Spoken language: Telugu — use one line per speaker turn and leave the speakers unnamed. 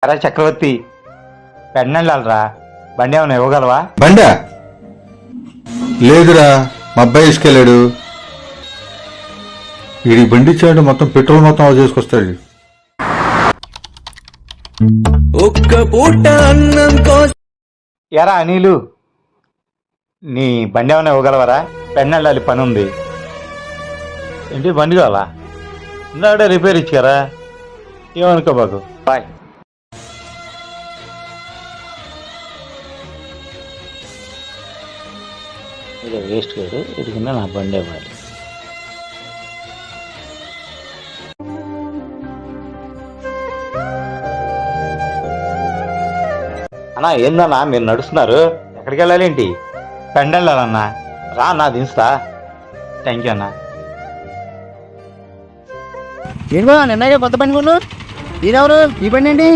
అరే చక్రవర్తి, పెన్నెళ్ళాలరా, బండి ఏమైనా ఇవ్వగలవా?
బండా లేదురా, మా అబ్బాయి ఇసుకెళ్ళాడు. వీడికి బండి ఇచ్చాడు, మొత్తం పెట్రోల్ మొత్తం ఆఫ్ చేసుకొస్తాడు.
ఒక్క పూట అన్నం కోసం
ఎరా అనిలు, నీ బండి ఏమైనా ఇవ్వగలవరా? పెన్నెళ్ళాలి, పని ఉంది. ఏంటి బండి కావాలా? ఇందాడే రిపేర్ ఇచ్చారా? ఏమనుకో బాగు, బాయ్. ఇది వేస్ట్ కాదు, ఇది కింద నా బండి ఇవ్వాలి. అన్నా ఏందన్నా మీరు నడుస్తున్నారు? ఎక్కడికి వెళ్ళాలి ఏంటి? పెండెళ్ళాలన్నా, రా అన్నా దించుతా. థ్యాంక్ యూ అన్నా.
ఏంటి బా నిన్నగా కొత్త బండి కొన్నావు? ఈరెవరు? ఈ బండి ఏంటి?